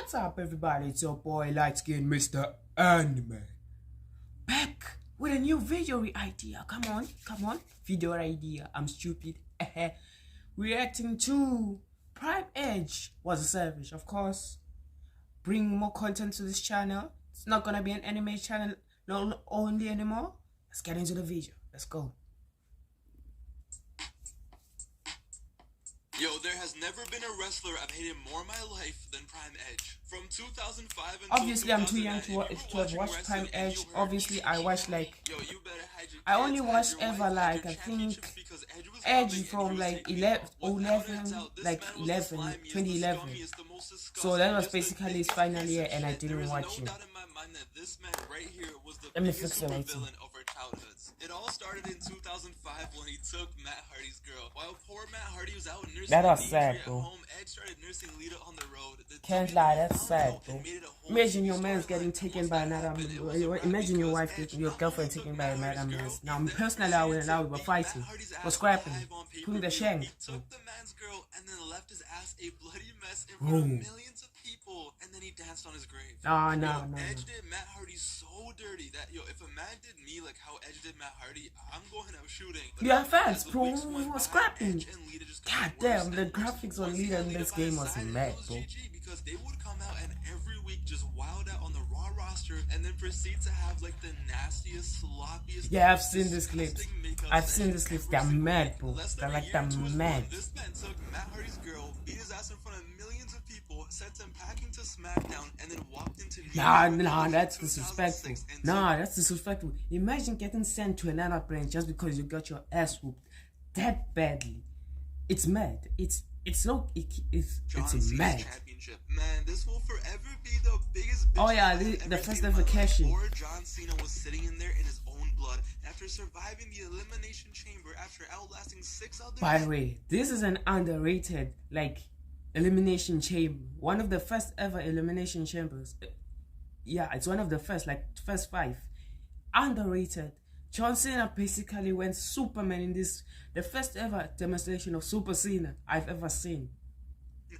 What's up, everybody? It's your boy Light Skin Mr. Anime, back with a new video idea. Come on, video idea. I'm stupid. Reacting to Prime Edge was a savage, of course. Bring more content to this channel. It's not gonna be an anime channel not only anymore. Let's get into the video. Let's go. Yo, there has never been a wrestler I've hated more in my life than Prime Edge. From 2005 until Obviously, I'm too young to have watched Prime Edge. Obviously, I watched like I only watched ever like I think Edge from like 2011. So that was basically his final year, and I didn't watch it. Let me fix the lighting. It all started in 2005 when he took Matt Hardy's girl. While poor Matt Hardy was out nursing that was Lita sad, at bro. home, Edge started nursing Lita on the road. Can't lie, that's sad, bro. Imagine your man's getting taken by another. Imagine your wife, your girlfriend taken by another man. Now, personally, I would be fighting, for scrapping, putting the shank. Took the man's girl and then left his ass a bloody mess in front of millions of people, and then he danced on his grave. No. Edge did Matt Hardy so dirty that if a man did me like how Edge did Matt Hardy, I'm going out shooting. Yeah, facts, bro. Scrapping. God damn, the graphics on Lita in this game was mad, bro. Because they would come out and every week just wild out on the Raw roster and then proceed to have like the nastiest, sloppiest. Yeah, I've seen this clips. They're mad, bro. They're like they're mad. This man took Matt Hardy's girl, beat his ass in front of millions of people, sent him packing to SmackDown, and then walked into Nah, that's disrespectful. Nah, that's disrespectful. Imagine getting sent to another brand just because you got your ass whooped that badly. It's mad. It's mad. Man, this will forever be the biggest. Oh yeah, the first ever cash in. John Cena was sitting in there in his own blood after surviving the Elimination Chamber after outlasting 6 others. By the way, this is an underrated like Elimination Chamber. One of the first ever Elimination Chambers. Yeah, it's one of the first 5. Underrated. John Cena basically went Superman in this, the first ever demonstration of Super Cena I've ever seen.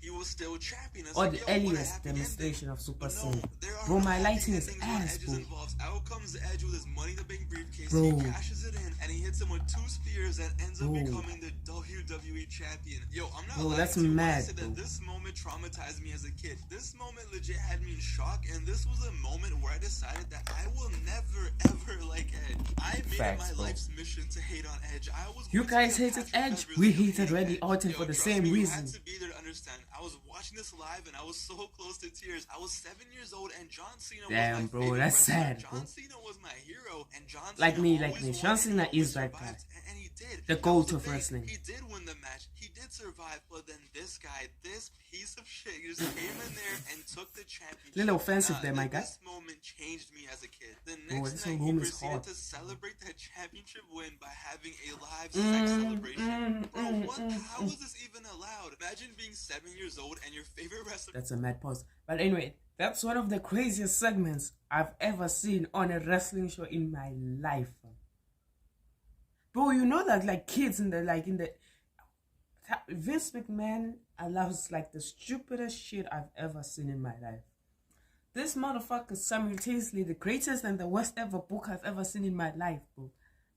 He was still champion. Or the earliest demonstration of Super Cena. Bro, my lighting is ass, bro. Out comes Edge with his Money in the Bank briefcase. Bro. He cashes it in and he hits him with 2 spears and ends up becoming the WWE champion. Yo, I'm not lying that's to you when I mad, said bro. that this moment traumatized me as a kid. This moment legit had me in shock, and this was a moment where I decided that I will never ever like Edge. I made it my life's mission to hate on Edge. You guys hated Edge. We hated Randy Orton for the same reason. You had to be there to understand. I was watching this live and I was so close to tears. I was 7 years old and John Cena was my bro, favorite that's wrestler. sad, bro. John Cena was my hero, and John Cena Like me. always John won, Cena and is always that guy. survived, and he did. The That goat was the of thing. wrestling. He did win the match. He did survive, but then this guy, this piece of shit, just came in there and took the championship. Little offensive there, my guy. This moment changed me as a kid. The Bro, next this night, he room is proceeded hot. to celebrate that championship win by having a live sex celebration. Bro, how was this even allowed? Imagine being 7 years old and your favorite wrestler. That's a mad pause. But anyway, that's one of the craziest segments I've ever seen on a wrestling show in my life. Bro, you know that like kids in the Vince McMahon allows like the stupidest shit I've ever seen in my life. This motherfucker is simultaneously the greatest and the worst ever book I've ever seen in my life, bro.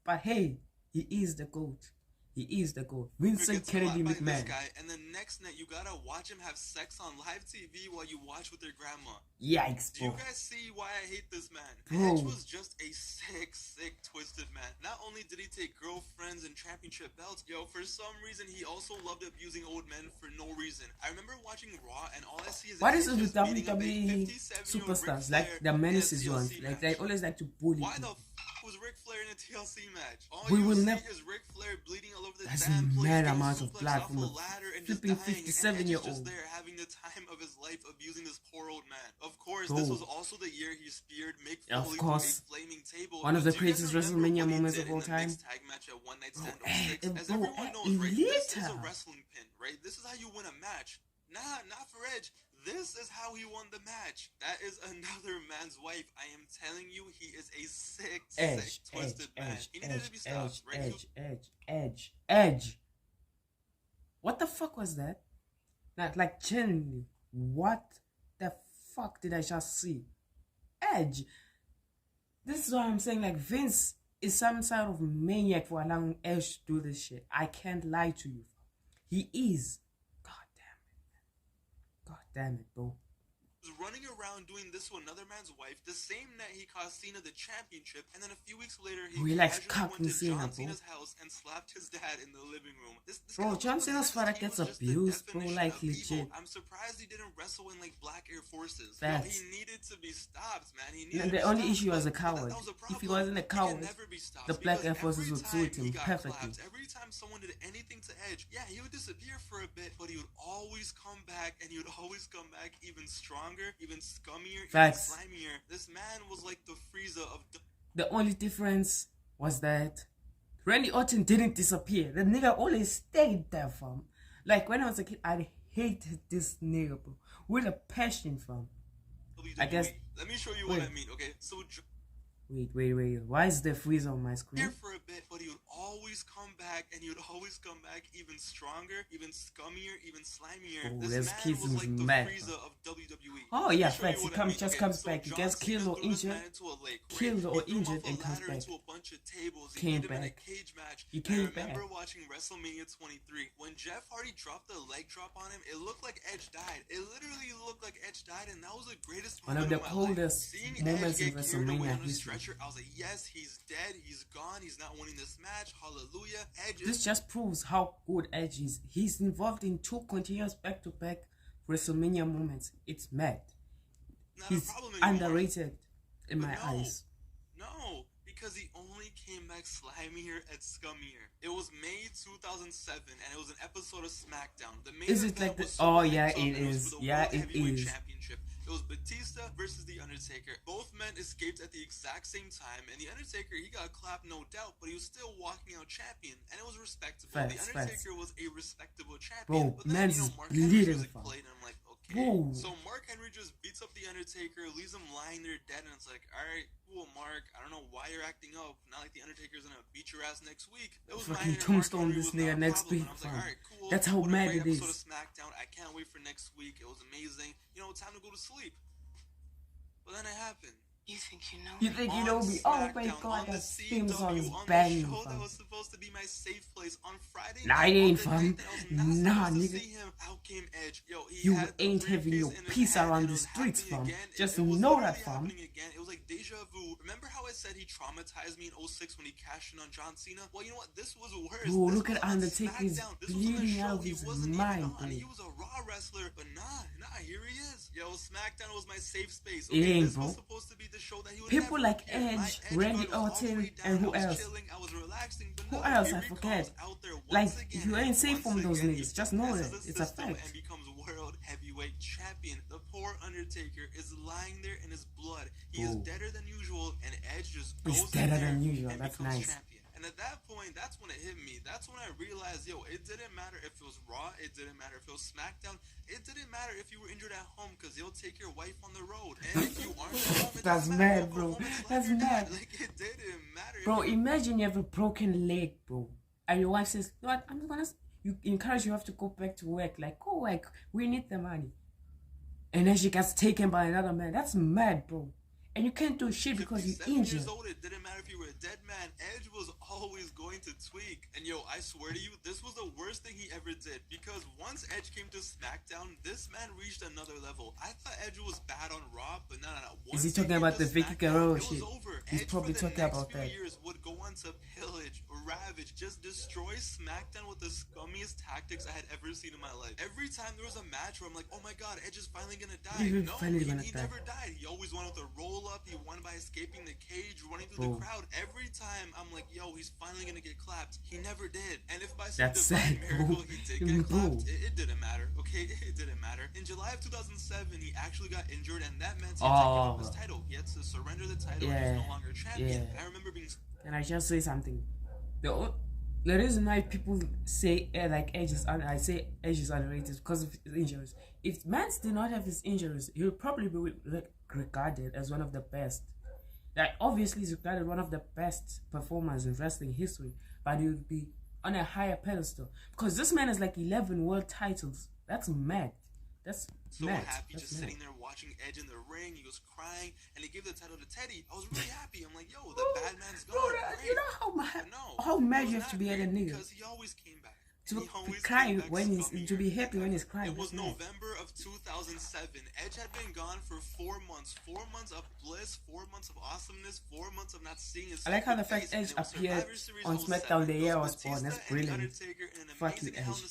But hey, he is the GOAT. He is the GOAT. Vincent Kennedy McMahon. And the next night, you gotta watch him have sex on live TV while you watch with your grandma. Yikes, Do you bro. guys see why I hate this man? Bro. Edge was just a sick, twisted man. Not only did he take girlfriends and championship belts, for some reason he also loved abusing old men for no reason. I remember watching Raw and all I see is What is it Edge with just beating up a WWE 57-year-old superstars? Ric Like Flair the in a menaces ones. TLC Like they match. always like to bully Why the people. was Ric Flair in a TLC match? All We you will see never. is Ric Flair bleeding all over the That's damn place, mad getting amount of suplexed blood off from a a ladder and just flipping dying, and Edge is 57-year-old. just there having the time of his life abusing this poor old man. Of course, Bro. this was also the year he speared Mick Of Foley course. from a flaming table. One of the Do you guys greatest remember WrestleMania what he moments did of all in the time. mixed tag match at One Night Stand Bro, 06? As bro, everyone knows, right, this is a later. wrestling pin, right? This is how you win a match. Nah, not for Edge. This is how he won the match. That is another man's wife. I am telling you, he is a sick, twisted man. He needed to be stopped, right? Edge. What the fuck was that? Like genuinely, what the fuck did I just see? Edge. This is why I'm saying, like, Vince is some sort of maniac for allowing Edge to do this shit. I can't lie to you. He is. God damn it. God damn it, bro. Was running around doing this to another man's wife the same night he cost Cena the championship, and then a few weeks later he casually went to John Cena's house and slapped his dad in the living room. This bro, John Cena's father gets abused, bro, like legit. I'm surprised he didn't wrestle in like Black Air Forces. Facts. He needed to be stopped, man. He needed the only issue was a coward. If he wasn't a coward, the Black Air Forces would suit him perfectly. Every time someone did anything to Edge, yeah, he would disappear for a bit, but he would always come back, and he would always come back even stronger, even scummier, Facts. even slimier. This man was like the Frieza of... The only difference was that Randy Orton didn't disappear. The nigga always stayed there, fam. Like, when I was a kid, I hated this nigga, bro. With a passion, fam. I guess... Let me show you what I mean, okay? So... Wait. Why is there freeze on my screen? Here for a bit, but he would always come back, and he would always come back even stronger, even scummier, even slimier. Oh, this man was like the Frieza of WWE. Oh yeah, facts. He comes back. He gets killed or injured, and comes back. Into a bunch of tables. Came back. In a cage match. He came back. I remember watching WrestleMania 23 when Jeff Hardy dropped the leg drop on him. It looked like Edge died. It literally looked like Edge died, and that was the greatest one of the coldest moments in WrestleMania history. I was like, yes, he's dead, he's gone, he's not winning this match, hallelujah. Edge. This just proves how good Edge is. He's involved in 2 continuous back-to-back WrestleMania moments. It's mad. He's underrated in my eyes. No, because he only came back slimier and scummier. It was May 2007, and it was an episode of SmackDown. The main is it like the... Oh, yeah, it is. Yeah, it is. Championship. It was Batista versus The Undertaker. Both men escaped at the exact same time, and The Undertaker, he got clapped, no doubt, but he was still walking out champion, and it was respectable. The Undertaker was a respectable champion. Bro, but then, Mark Henry music played, and I'm like, okay. Bro. So Mark Henry just beats up The Undertaker, leaves him lying there dead, and it's like, alright, cool, Mark, I don't know why you're acting up. Not like The Undertaker's gonna beat your ass next week. It was fucking tombstone this nigga next week, fam. Like, cool. That's how mad it is. Episode of SmackDown. I can't wait for next week. It was amazing. You know, time to go to sleep. But then it happened. You think you know me? Oh my god, that theme song is banging, fam. That was supposed to be my safe place on Friday. Nah, it ain't, fam. Nah, nigga. Out came Edge. Yo, you ain't having your peace around the streets, fam. Just know that, fam. It was like deja vu. Remember how I said he traumatized me in 06 when he cashed in on John Cena? Well, you know what? This was worse. Bro, look at Undertaker. He's bleeding out of his mind, bro. He was a Raw wrestler, but nah, here he is. Yo, SmackDown was my safe space. Okay, it ain't, bro. Was supposed to be the show that he would people like Edge, Randy Orton, and who else? Who else? I forget. Like, you ain't safe from those niggas. Just know that. It's a fact. And becomes world heavyweight champion. The poor Undertaker is lying there in his blood. He is deader than usual, and Edge just goes deader than usual. That's nice. Champion. And at that point, that's when it hit me. That's when I realized, yo, it didn't matter if it was Raw. It didn't matter if it was SmackDown. It didn't matter if you were injured at home, because you'll take your wife on the road. And if you aren't at home, that's mad, bro. That's mad. Like, it didn't matter. Bro, imagine you have a broken leg, bro. And your wife says, you know what, I'm gonna... You encourage you have to go back to work. Like, go work. We need the money. And then she gets taken by another man. That's mad, bro. And you can't do shit because you're injured. Years old, it didn't matter if you were a dead man. Edge was always going to tweak. And yo, I swear to you, this was the worst thing he ever did. Because once Edge came to SmackDown, this man reached another level. I thought Edge was bad on Raw, but no. Is he talking about the Vicky Guerrero shit? He's probably talking about that. Years would go on to pillage, ravage, just destroy SmackDown with the scummiest tactics I had ever seen in my life. Every time there was a match where I'm like, oh my god, Edge is finally gonna die. He never died. He always won with a roll up. He won by escaping the cage, running through the crowd. Every time I'm like, yo, he's finally gonna get clapped. He never did. And if by some divine miracle he did get clapped, it didn't matter. Okay, it didn't matter. In July of 2007, he actually got injured, and that meant he had taken up his title. He had to surrender the title. He's no longer champion. And I remember being... Can I just say something? The reason why people say like Edge is underrated because of his injuries. If Mance did not have his injuries, he would probably be regarded as one of the best. Like, obviously he's regarded one of the best performers in wrestling history, but he would be on a higher pedestal because this man has like 11 world titles. That's mad. That's so mad. happy, That's just mad. sitting there watching Edge in the ring. He was crying, and he gave the title to Teddy. I was really happy. I'm like, yo, the bad man's gone. Great. You know how no, mad you have to be at a nigga because he always came back. to be crying when he's to be happy when he's crying. It was November of 2007. Edge had been gone for 4 months. 4 months of bliss, 4 months of awesomeness, 4 months of not seeing his. I like how the fact Edge appeared on SmackDown the year I was born. That's brilliant. Fuck you, Edge.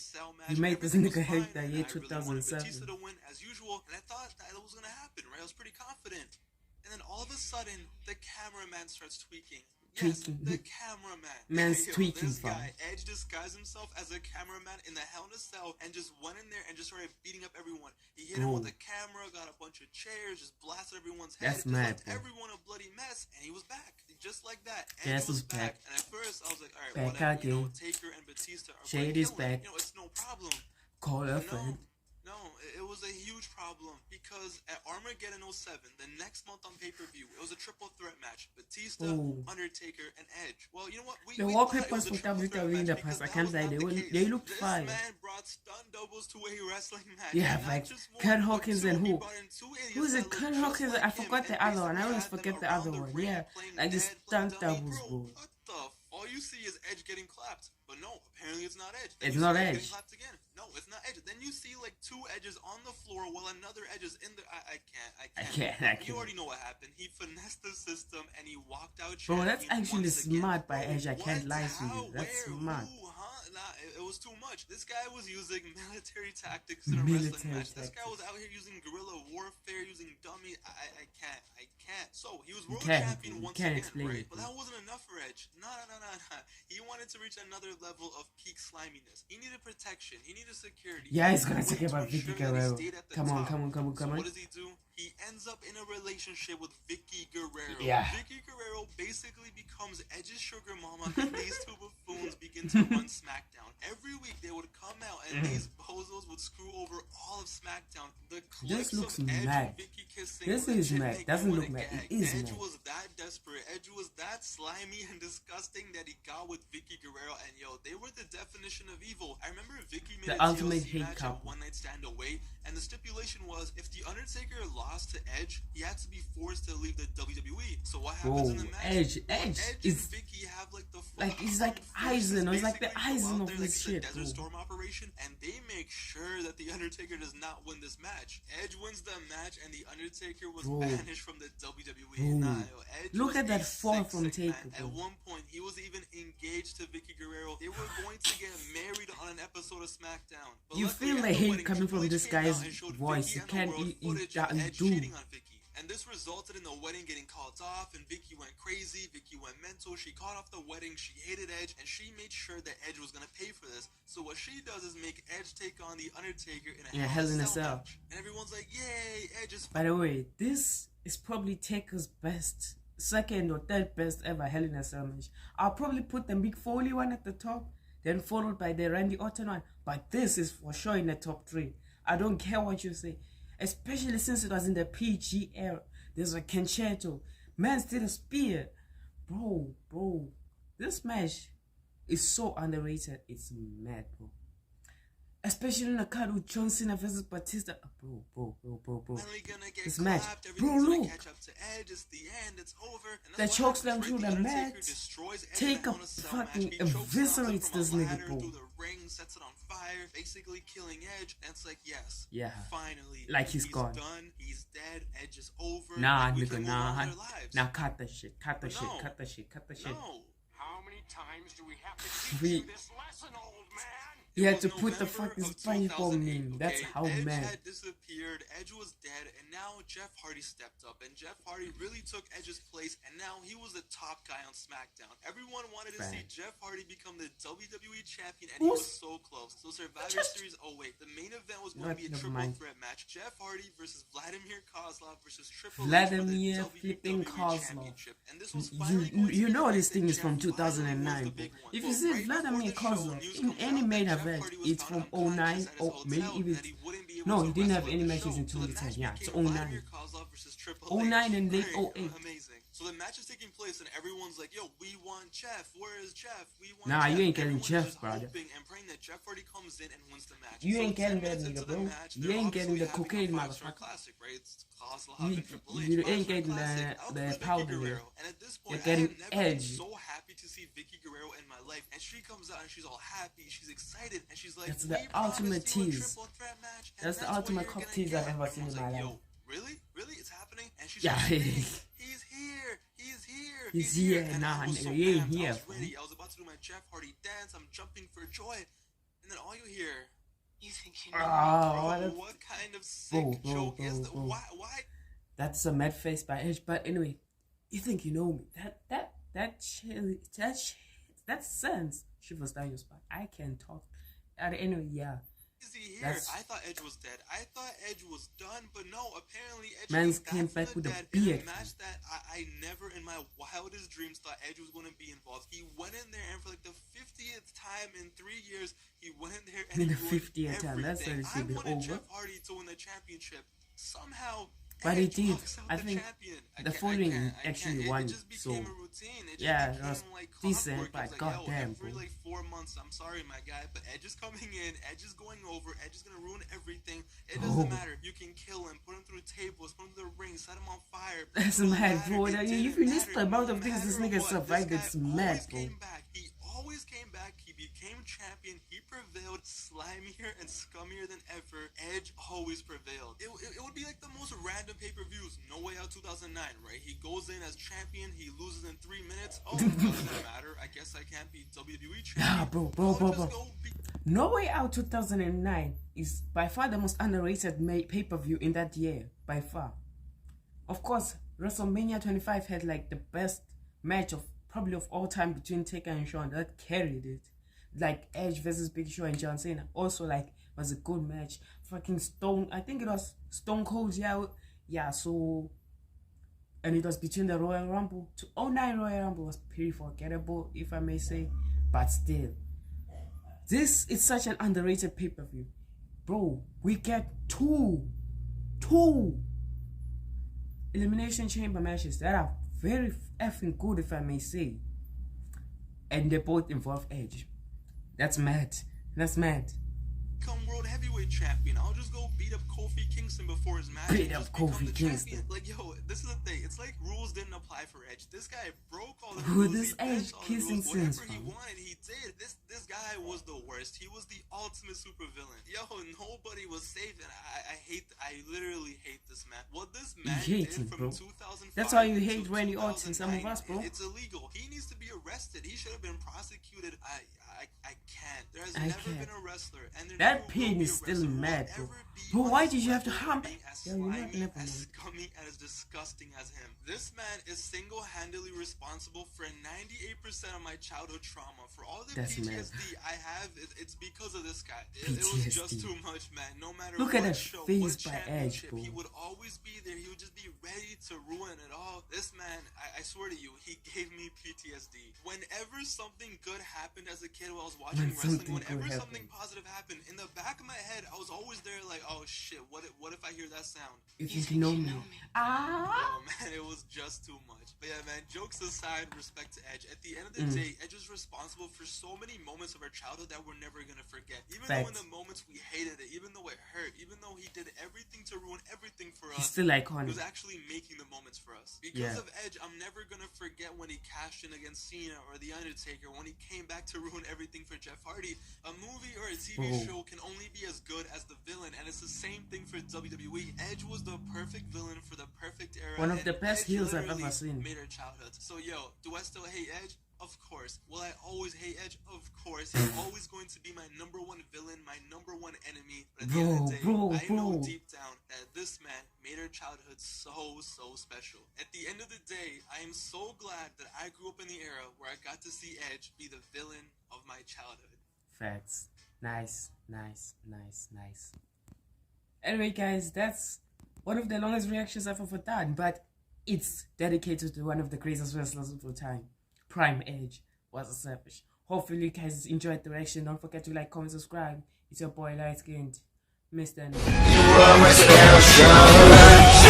You made this nigga hate the year 2007. Batista to win as usual, and I thought that was gonna happen, right? I was pretty confident, and then all of a sudden, the cameraman starts tweaking. Yes, the cameraman. Man's tweaking this guy, Edge disguised himself as a cameraman in the Hell in a Cell and just went in there and just started beating up everyone. He hit him with the camera, got a bunch of chairs, just blasted everyone's head. That's mad, left everyone a bloody mess, and he was back. Just like that. Edge was back. And at first, I was like, alright, back whatever. again. You know, Taker and Batista are Shade is back. You know, it's no problem. Call a friend. No, it was a huge problem because at Armageddon 07, the next month on pay-per-view, it was a triple threat match. Batista, Undertaker, and Edge. Well, you know what? The wallpapers for WWE in the past, I can't lie, they looked fire. This man brought stunt doubles to a wrestling match. Yeah, like Kurt Hawkins and who? Who is it? Kurt Hawkins, I forgot the other one. I always forget the other one. Yeah, like the stunt doubles, bro. What the all you see is Edge getting clapped. But no, apparently it's not Edge. It's not Edge. Getting clapped again. No, it's not Edge. Then you see like 2 Edges on the floor while another Edge is in the... I can't. You already know what happened. He finessed the system and he walked out. Bro, that's actually smart by Edge. I can't lie to you. That's smart. It was too much. This guy was using military tactics in a wrestling match. This guy was out here using guerrilla warfare, using dummy. I can't. So he was world champion once again, right? But that wasn't enough for Edge. No. He wanted to reach another level of peak sliminess. He needed protection. He needed security. Yeah, he's gonna talk about Vicky Guerrero. Come on. So what does he do? He ends up in a relationship with Vicky Guerrero. Yeah. Vicky Guerrero basically becomes Edge's sugar mama, and these 2 buffoons begin to run SmackDown. Every week they would come out, and these bozos would screw over all of SmackDown. The clips looks of Edge mad. and Vicky kissing. This is mad. Doesn't look mad. It is Edge mad. was that desperate. Edge was that slimy and disgusting that he got with Vicky Guerrero, and yo, they were the definition of evil. I remember Vicky made the a ultimate TLC hate match couple. at One Night Stand Away, and the stipulation was if the Undertaker lost to Edge, he had to be forced to leave the WWE. So what happens in the match? Edge is Vicky have like the he's like Eisen, he's like the Eisen of this shit, Desert Storm operation, and they make sure that the Undertaker does not win this match. Edge wins the match, and the Undertaker was banished from the WWE. Edge look at that fall from Taker. At one point, he was even engaged to Vicky Guerrero. They were going to get married on an episode of SmackDown. But you feel the hate coming from this guy's voice. You can't do. And this resulted in the wedding getting called off, and Vicky went crazy, Vicky went mental, she caught off the wedding, she hated Edge, and she made sure that Edge was going to pay for this. So what she does is make Edge take on The Undertaker in a Hell in a Cell match. And everyone's like, yay, Edge is... By the way, this is probably Taker's best, second or third best ever Hell in a Cell match. I'll probably put the Mick Foley one at the top, then followed by the Randy Orton one. But this is for sure in the top 3. I don't care what you say. Especially since it was in the PG era. There's a concerto. Man did a spear. Bro. This match is so underrated. It's mad, bro. Especially in a card with John Cena versus Batista. Bro. It's mad. Bro, look. The chokeslam through the mat. Taker fucking eviscerates this nigga, bro. Sets it on fire, basically killing Edge, and it's like, yes, finally, like he's gone, done, he's dead, Edge is over. Nah, nigga, nah, cut the shit. No. How many times do we have to teach you this lesson, old man? He had to put the fucking SpongeBob meme. That's how Edge mad. had disappeared, Edge was dead, and now Jeff Hardy stepped up, and Jeff Hardy really took Edge's place, and now he was the top guy on SmackDown. Everyone wanted to see Jeff Hardy become the WWE champion, and he was so close. So Survivor Series, the main event was going to be a triple threat match. Jeff Hardy versus Vladimir Kozlov versus Triple H for the WWE Championship. And this was you know this thing is from 2009. If you see Vladimir Kozlov in any main event, it's from 09 or maybe even able No, to he didn't wrestle have at any the matches show. in So the 2010. match Yeah, it's became 09. Vladimir Kozlov versus Triple 09 H. and late Great, 08. amazing. So the match is taking place, and everyone's like, "Yo, we want Jeff. Where is Jeff? We want Nah, Jeff." you ain't getting Everyone's Jeff, just brother. hoping and praying that Jeff Hardy comes in and wins the match. You So ain't getting 10 that minutes nigga, into the bro. match, You they're ain't getting obviously the having a cocaine, five-star motherfucker. classic, right? It's Kozlov You- and Triple H. you ain't Five-star getting classic. the Out comes powder Vicky there. Guerrero. And at this point, You're getting I have never been edgy. so happy to see Vicky Guerrero in my life. And she comes out and she's all happy. She's excited. And she's like, That's the "We promised ultimate you a tease. triple threat match, and That's the what ultimate you're cock gonna tease I've get." ever seen in Everyone's my like, life. "Yo, really? Really? It's happening?" And she's Yeah. just screaming, "He's here! He's here! He's here. And Nah, I was so nigga, you ain't amped. I here, was fam. ready. I was about to do my Jeff Hardy dance. I'm jumping for joy. And then all you hear, "You think you know me?" Oh, Bro, what kind of sick joke is that? bro. Why? That's a mad face by Edge. But anyway, you think you know me? That sends shivers down your spine. I can talk. Anyway, yeah. Is he here? That's- I thought Edge was dead. I thought Edge was done, but no. Apparently, Edge Man's came came back from with the a dead in beard. a match that I never in my wildest dreams thought Edge was going to be involved. He went in there, and for like the 50th time in 3 years, he went in there and In he the ruined 50th time, that's everything. already I been wanted over. Jeff Hardy to win the championship. Somehow, But he Edge did. walks out I the think champion. the following I actually can't. won, It just so- became a routine. It just Yeah, it became was like decent, clockwork. It but was like, goddamn, every bro. like 4 months, I'm sorry, my guy, but Edge is coming in. Edge is going over. Edge is gonna ruin everything. It doesn't Oh. matter. You can kill him, put him through tables, put him through the ring, set him on fire. That's It doesn't mad, matter. bro. It If didn't you list matter. the amount No of things this matter nigga what, survived, this it's guy mad, always bro. came back. He always came back. He became champion. He prevailed, slimier and scummier than ever. Edge always prevailed. It would be like the most random pay-per-views. No Way Out 2009, right? He goes in as champion. He loses in 3 minutes. Oh, it doesn't matter. I guess I can't be WWE champion. Nah, bro. I'll just go be- No Way Out 2009 is by far the most underrated pay-per-view in that year. By far. Of course, WrestleMania 25 had like the best match of probably of all time between Taker and Shawn. That carried it. Like Edge versus Big Show and John Cena. Also like was a good match. Fucking I think it was Stone Cold, yeah, so, and it was between the Royal Rumble to 09 Royal Rumble was pretty forgettable, if I may say, but still, this is such an underrated pay-per-view, bro. We get two Elimination Chamber matches that are very effing good, if I may say, and they both involve Edge. That's mad. Become world heavyweight champion. I'll just go beat up Kofi Kingston before his match. Beat and up just become Kofi the Kingston. champion. Like, yo, this is the thing. It's like rules didn't apply for Edge. This guy broke all the Bro, rules. this He bent Edge all the kissing rules. sins, Whatever he fam. wanted, he did. This guy was the worst. He was the ultimate supervillain. Yo, nobody was safe, and I literally hate this man. What this man hate did him, from bro. 2005 That's why you to hate Randy Orton, some of 2009, us, bro. It's illegal. He needs to be arrested. He should have been prosecuted. I can't. There has I never can't. been a wrestler, and there That never will pin be is a still wrestler who will mad, bro. ever be Bro, on why this did you have to level harm- being as Yo, you know what? slimy, Never as mind. scummy, and as disgusting as him? This man is single-handedly responsible for 98% of my childhood trauma. For all the That's PTSD I have, it's because of this guy. It was just PTSD. too much, man. No matter Look what at that show, face what by Edge, championship, bro. he would always be there. He would just be ready to ruin it all. This man, I swear to you, he gave me PTSD. Whenever something good happened as a kid while I was watching When wrestling, something whenever good something happened. positive happened, in the back of my head, I was always there like, oh shit, what if I hear that sound? You think you know me? Oh man, it was just too much. But yeah, man, jokes aside, respect to Edge. At the end of the day, Edge is responsible for so many moments of our childhood that we're never gonna forget. Even though in Facts. the moments we hated it, even though it hurt, even though he did everything to ruin everything for He's us, still he iconic. was actually making the moments for us. Because Yeah. of Edge, I'm never gonna forget when he cashed in against Cena or The Undertaker, when he came back to ruin everything for Jeff Hardy. A movie or a TV Bro. show can only be as good as the villain, and it's the same thing for WWE. Edge was the perfect villain for the perfect era. One of and the best Edge heels I've literally ever seen. Made our childhoods. So yo, do I still hate Edge? Of course. Will I always hate Edge? Of course. He's always going to be my number one villain, my number one enemy. But at the end of the day, I know deep down that this man made our childhood so special. At the end of the day, I am so glad that I grew up in the era where I got to see Edge be the villain of my childhood. Facts. Nice. Anyway, guys, that's one of the longest reactions I've ever done, but it's dedicated to one of the greatest wrestlers of all time. Prime Edge was a savage. Hopefully you guys enjoyed the reaction. Don't forget to like, comment, subscribe. It's your boy Light Skinned. Mr. Nick. You are my special love.